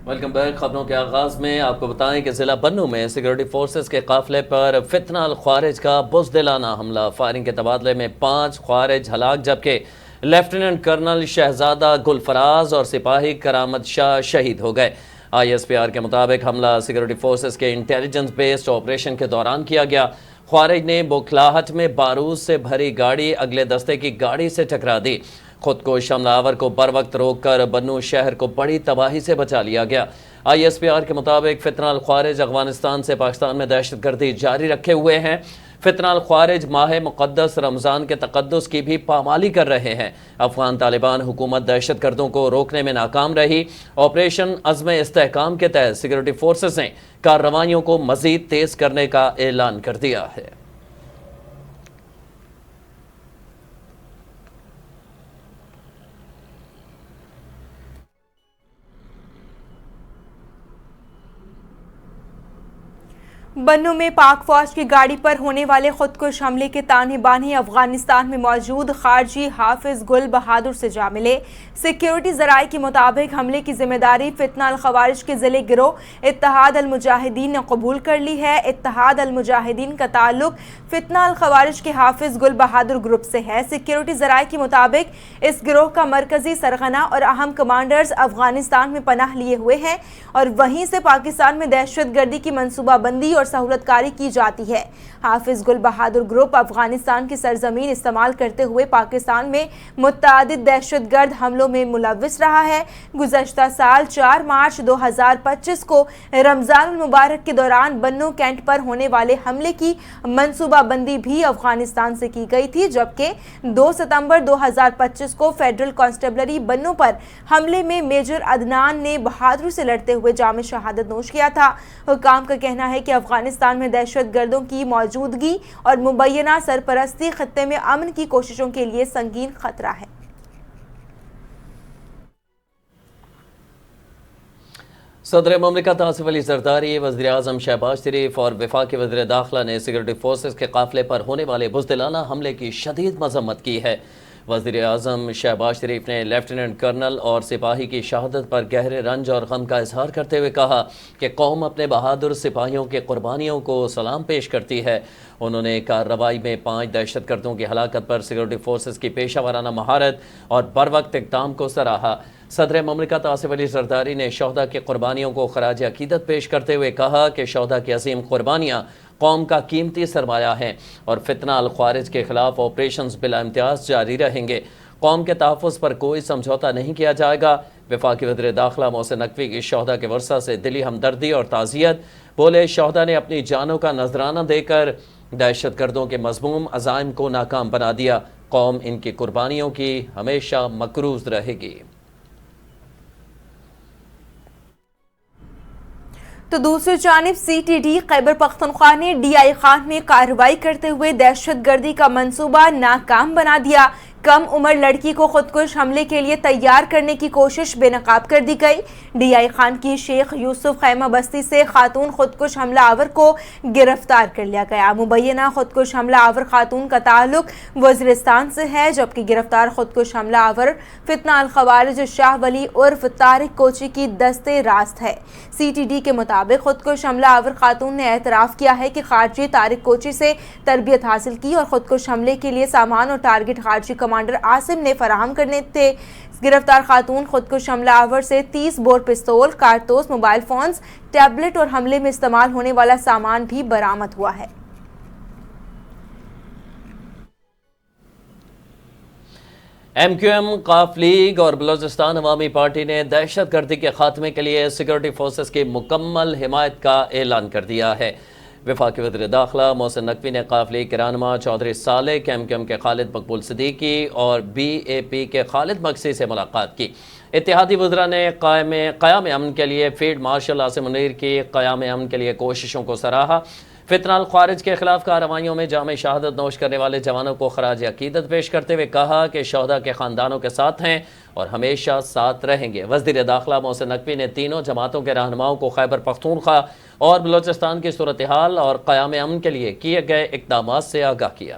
Welcome back. خبروں کے آغاز میں آپ کو بتائیں کہ ضلع بنو میں سیکورٹی فورسز کے قافلے پر فتنہ الخوارج کا بزدلانہ حملہ، فائرنگ کے تبادلے میں 5 خوارج ہلاک، جبکہ لیفٹیننٹ کرنل شہزادہ گلفراز اور سپاہی کرامت شاہ شہید ہو گئے۔ ISPR کے مطابق حملہ سیکورٹی فورسز کے انٹیلیجنس بیسڈ آپریشن کے دوران کیا گیا۔ خوارج نے بوکھلاہٹ میں بارود سے بھری گاڑی اگلے دستے کی گاڑی سے ٹکرا دی۔ خود کو حملہ آور کو بر وقت روک کر بنو شہر کو بڑی تباہی سے بچا لیا گیا۔ ISPR کے مطابق فتنہ الخوارج افغانستان سے پاکستان میں دہشت گردی جاری رکھے ہوئے ہیں۔ فتنہ الخوارج ماہ مقدس رمضان کے تقدس کی بھی پامالی کر رہے ہیں۔ افغان طالبان حکومت دہشت گردوں کو روکنے میں ناکام رہی۔ آپریشن عزم استحکام کے تحت سیکورٹی فورسز نے کارروائیوں کو مزید تیز کرنے کا اعلان کر دیا ہے۔ بنو میں پاک فوج کی گاڑی پر ہونے والے خودکش حملے کے تانے بانے افغانستان میں موجود خارجی حافظ گل بہادر سے جا ملے۔ سیکیورٹی ذرائع کے مطابق حملے کی ذمہ داری فتنہ الخوارج کے ضلع گروہ اتحاد المجاہدین نے قبول کر لی ہے۔ اتحاد المجاہدین کا تعلق فتنہ الخوارج کے حافظ گل بہادر گروپ سے ہے۔ سیکیورٹی ذرائع کے مطابق اس گروہ کا مرکزی سرغنہ اور اہم کمانڈرز افغانستان میں پناہ لیے ہوئے ہیں اور وہیں سے پاکستان میں دہشت گردی کی منصوبہ بندی اور سہولت کاری کی جاتی ہے۔ حافظ گل بہادر گروپ افغانستان کی سرزمین استعمال کرتے ہوئے پاکستان میں متعدد دہشت گرد حملوں میں ملوث رہا ہے۔ گزشتہ سال 4 مارچ 2025 کو رمضان المبارک کے دوران بنو کینٹ پر ہونے والے حملے کی منصوبہ بندی بھی افغانستان سے کی گئی تھی، جبکہ 2 ستمبر 2025 کو فیڈرل کانسٹیبلری بنو پر حملے میں میجر عدنان نے بہادری سے لڑتے ہوئے جام شہادت نوش کیا تھا۔ حکام کا کہنا ہے کہ افغانستان میں دہشت گردوں کی موجودگی اور مبینہ سرپرستی خطے میں امن کی کوششوں کے لیے سنگین خطرہ ہے۔ صدر مملکت آصف علی زرداری، وزیر اعظم شہباز شریف اور وفاقی وزیر داخلہ نے سیکورٹی فورسز کے قافلے پر ہونے والے بزدلانہ حملے کی شدید مذمت کی ہے۔ وزیر اعظم شہباز شریف نے لیفٹیننٹ کرنل اور سپاہی کی شہادت پر گہرے رنج اور غم کا اظہار کرتے ہوئے کہا کہ قوم اپنے بہادر سپاہیوں کے قربانیوں کو سلام پیش کرتی ہے۔ انہوں نے کارروائی میں 5 دہشت گردوں کی ہلاکت پر سیکورٹی فورسز کی پیشہ ورانہ مہارت اور بر وقت اقدام کو سراہا۔ صدر مملکت آصف علی زرداری نے شہداء کی قربانیوں کو خراج عقیدت پیش کرتے ہوئے کہا کہ شہداء کی عظیم قربانیاں قوم کا قیمتی سرمایہ ہیں اور فتنہ الخوارج کے خلاف آپریشنز بلا امتیاز جاری رہیں گے۔ قوم کے تحفظ پر کوئی سمجھوتہ نہیں کیا جائے گا۔ وفاقی وزیر داخلہ محسن نقوی کی شہداء کے ورثہ سے دلی ہمدردی اور تعزیت، بولے شہداء نے اپنی جانوں کا نذرانہ دے کر دہشت گردوں کے مذموم عزائم کو ناکام بنا دیا۔ قوم ان کی قربانیوں کی ہمیشہ مقروض رہے گی۔ تو دوسری جانب CTD خیبر پختونخوا نے DI خان میں کارروائی کرتے ہوئے دہشت گردی کا منصوبہ ناکام بنا دیا۔ کم عمر لڑکی کو خودکش حملے کے لیے تیار کرنے کی کوشش بے نقاب کر دی گئی۔ DI خان کی شیخ یوسف خیمہ بستی سے خاتون خودکش حملہ آور کو گرفتار کر لیا گیا۔ مبینہ خودکش حملہ آور خاتون کا تعلق وزیرستان سے ہے، جبکہ گرفتار خودکش حملہ آور فتنہ الخوارج شاہ ولی عرف طارق کوچی کی دستے راست ہے۔ CTD کے مطابق خودکش حملہ آور خاتون نے اعتراف کیا ہے کہ خارجی طارق کوچی سے تربیت حاصل کی اور خودکش حملے کے لیے سامان اور ٹارگٹ خارجی کمانڈر عاصم نے فراہم کرنے تھے۔ گرفتار خاتون خودکش حملہ آور سے 30 بور پستول، کارتوس، موبائل فونز، ٹیبلٹ اور حملے میں استعمال ہونے والا سامان بھی برآمد ہوا ہے۔ MQM، قاف لیگ اور بلوچستان عوامی پارٹی نے دہشت گردی کے خاتمے کے لیے سیکورٹی فورسز کی مکمل حمایت کا اعلان کر دیا ہے۔ وفاقی وزیر داخلہ محسن نقوی نے قاف لیگ کے رہنما چودھری صالح، MQM کے خالد مقبول صدیقی اور BAP کے خالد مقصی سے ملاقات کی۔ اتحادی وزراء نے قیام امن کے لیے فیلڈ مارشل عاصم منیر کی قیام امن کے لیے کوششوں کو سراہا۔ فتنہ الخوارج کے خلاف کارروائیوں میں جامع شہادت نوش کرنے والے جوانوں کو خراج عقیدت پیش کرتے ہوئے کہا کہ شہداء کے خاندانوں کے ساتھ ہیں اور ہمیشہ ساتھ رہیں گے۔ وزیر داخلہ محسن نقوی نے تینوں جماعتوں کے رہنماؤں کو خیبر پختونخوا اور بلوچستان کی صورتحال اور قیام امن کے لیے کیے گئے اقدامات سے آگاہ کیا۔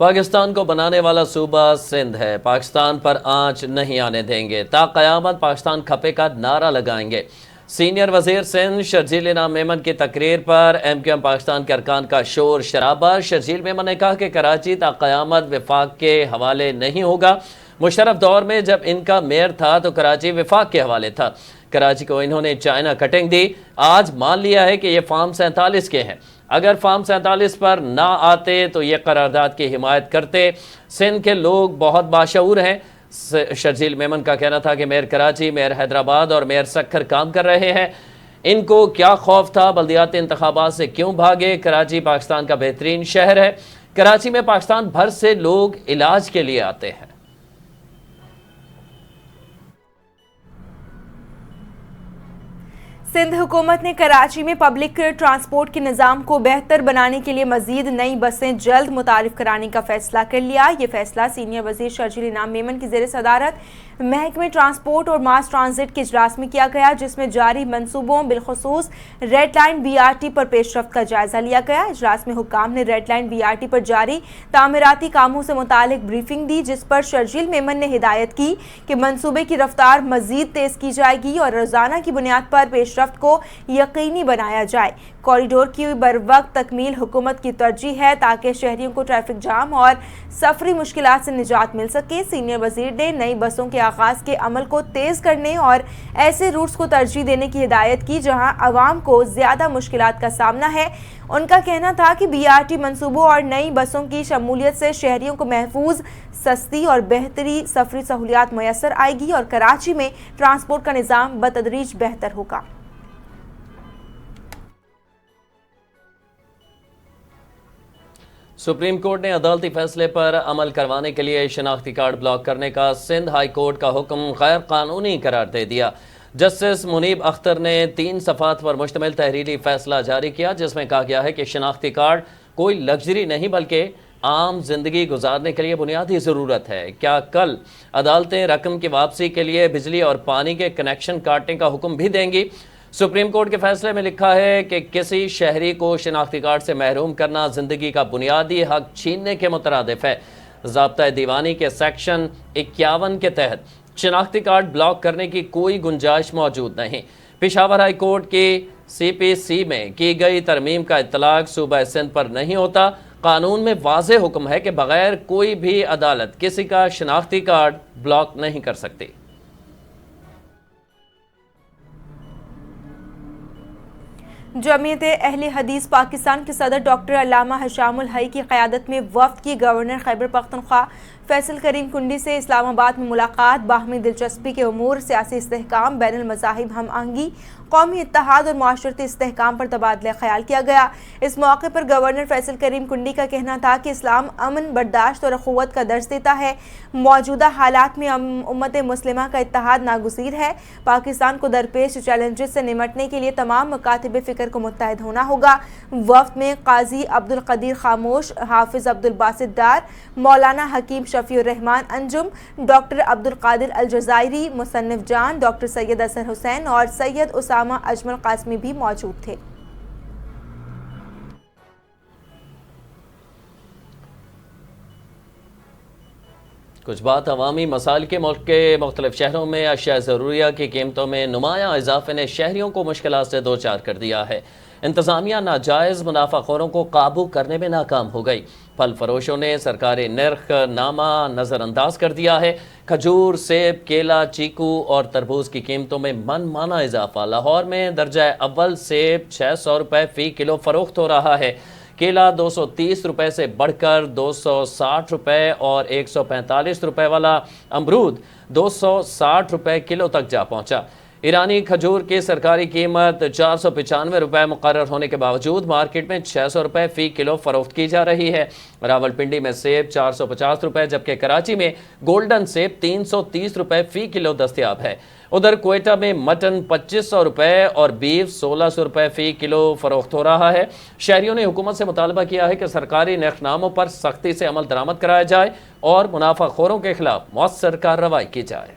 پاکستان کو بنانے والا صوبہ سندھ ہے، پاکستان پر آنچ نہیں آنے دیں گے، تا قیامت پاکستان کھپے کا نعرہ لگائیں گے۔ سینئر وزیر سندھ شرجیل انعام میمن کی تقریر پر ایم کیو ایم پاکستان کے ارکان کا شور شرابہ۔ شرجیل میمن نے کہا کہ کراچی تا قیامت وفاق کے حوالے نہیں ہوگا۔ مشرف دور میں جب ان کا میئر تھا تو کراچی وفاق کے حوالے تھا، کراچی کو انہوں نے چائنا کٹنگ دی، آج مان لیا ہے کہ یہ فارم 47 کے ہیں، اگر فارم 47 پر نہ آتے تو یہ قرارداد کی حمایت کرتے۔ سندھ کے لوگ بہت باشعور ہیں۔ شرجیل میمن کا کہنا تھا کہ میئر کراچی، میئر حیدرآباد اور میئر سکھر کام کر رہے ہیں، ان کو کیا خوف تھا، بلدیاتی انتخابات سے کیوں بھاگے؟ کراچی پاکستان کا بہترین شہر ہے، کراچی میں پاکستان بھر سے لوگ علاج کے لیے آتے ہیں۔ سندھ حکومت نے کراچی میں پبلک ٹرانسپورٹ کے نظام کو بہتر بنانے کے لیے مزید نئی بسیں جلد متعارف کرانے کا فیصلہ کر لیا۔ یہ فیصلہ سینئر وزیر شرجیل انعام میمن کی زیر صدارت محکمہ ٹرانسپورٹ اور ماس ٹرانزٹ کے اجلاس میں کیا گیا، جس میں جاری منصوبوں بالخصوص ریڈ لائن BRT پر پیش رفت کا جائزہ لیا گیا۔ اجلاس میں حکام نے ریڈ لائن BRT پر جاری تعمیراتی کاموں سے متعلق بریفنگ دی، جس پر شرجیل میمن نے ہدایت کی کہ منصوبے کی رفتار مزید تیز کی جائے گی اور روزانہ کی بنیاد پر پیش رفت کو یقینی بنایا جائے۔ کوریڈور کی بروقت تکمیل حکومت کی ترجیح ہے تاکہ شہریوں کو ٹریفک جام اور سفری مشکلات سے نجات مل سکے۔ سینئر وزیر نے نئی بسوں کے آغاز کے عمل کو تیز کرنے اور ایسے روٹس کو ترجیح دینے کی ہدایت کی جہاں عوام کو زیادہ مشکلات کا سامنا ہے۔ ان کا کہنا تھا کہ BRT منصوبوں اور نئی بسوں کی شمولیت سے شہریوں کو محفوظ، سستی اور بہتری سفری سہولیات میسر آئے گی اور کراچی میں ٹرانسپورٹ کا نظام بتدریج بہتر ہوگا۔ سپریم کورٹ نے عدالتی فیصلے پر عمل کروانے کے لیے شناختی کارڈ بلاک کرنے کا سندھ ہائی کورٹ کا حکم غیر قانونی قرار دے دیا۔ جسٹس منیب اختر نے 3 صفحات پر مشتمل تحریری فیصلہ جاری کیا، جس میں کہا گیا ہے کہ شناختی کارڈ کوئی لگژری نہیں بلکہ عام زندگی گزارنے کے لیے بنیادی ضرورت ہے۔ کیا کل عدالتیں رقم کی واپسی کے لیے بجلی اور پانی کے کنیکشن کاٹنے کا حکم بھی دیں گی؟ سپریم کورٹ کے فیصلے میں لکھا ہے کہ کسی شہری کو شناختی کارڈ سے محروم کرنا زندگی کا بنیادی حق چھیننے کے مترادف ہے۔ ضابطۂ دیوانی کے سیکشن 51 کے تحت شناختی کارڈ بلاک کرنے کی کوئی گنجائش موجود نہیں۔ پشاور ہائی کورٹ کی CPC میں کی گئی ترمیم کا اطلاق صوبہ سندھ پر نہیں ہوتا۔ قانون میں واضح حکم ہے کہ بغیر کوئی بھی عدالت کسی کا شناختی کارڈ بلاک نہیں کر سکتی۔ جمعیت اہل حدیث پاکستان کے صدر ڈاکٹر علامہ ہشام الحی کی قیادت میں وفد کی گورنر خیبر پختونخوا فیصل کریم کنڈی سے اسلام آباد میں ملاقات۔ باہمی دلچسپی کے امور، سیاسی استحکام، بین المذاہب ہم آہنگی، قومی اتحاد اور معاشرتی استحکام پر تبادلہ خیال کیا گیا۔ اس موقع پر گورنر فیصل کریم کنڈی کا کہنا تھا کہ اسلام امن، برداشت اور اخوت کا درس دیتا ہے۔ موجودہ حالات میں امت مسلمہ کا اتحاد ناگزیر ہے۔ پاکستان کو درپیش چیلنجز سے نمٹنے کے لیے تمام مکاتب فکر کو متحد ہونا ہوگا۔ وفد میں قاضی عبدالقدیر خاموش، حافظ عبدالباسط ڈار، مولانا حکیم شفیع الرحمان انجم، ڈاکٹر عبدالقادر الجزائری، مصنف جان، ڈاکٹر سید اظہر حسین اور سید اسامہ اجمل قاسمی بھی موجود تھے۔ کچھ بات عوامی مسائل کے ملک کے مختلف شہروں میں اشیاء ضروریہ کی قیمتوں میں نمایاں اضافے نے شہریوں کو مشکلات سے دوچار کر دیا ہے۔ انتظامیہ ناجائز منافع خوروں کو قابو کرنے میں ناکام ہو گئی۔ پھل فروشوں نے سرکاری نرخ نامہ نظر انداز کر دیا ہے۔ کھجور، سیب، کیلا، چیکو اور تربوز کی قیمتوں میں من مانا اضافہ۔ لاہور میں درجہ اول سیب 600 روپے فی کلو فروخت ہو رہا ہے۔ کیلا 230 روپے سے بڑھ کر 260 روپے اور 145 روپے والا امرود 260 روپے کلو تک جا پہنچا۔ ایرانی کھجور کی سرکاری قیمت 495 روپے مقرر ہونے کے باوجود مارکیٹ میں 600 روپے فی کلو فروخت کی جا رہی ہے۔ راولپنڈی میں سیب 450 روپے جبکہ کراچی میں گولڈن سیب 330 روپے فی کلو دستیاب ہے۔ ادھر کوئٹہ میں مٹن 2500 روپے اور بیف 1600 روپے فی کلو فروخت ہو رہا ہے۔ شہریوں نے حکومت سے مطالبہ کیا ہے کہ سرکاری نرخ ناموں پر سختی سے عمل درآمد کرایا جائے اور منافع خوروں کے خلاف مؤثر کارروائی کی جائے۔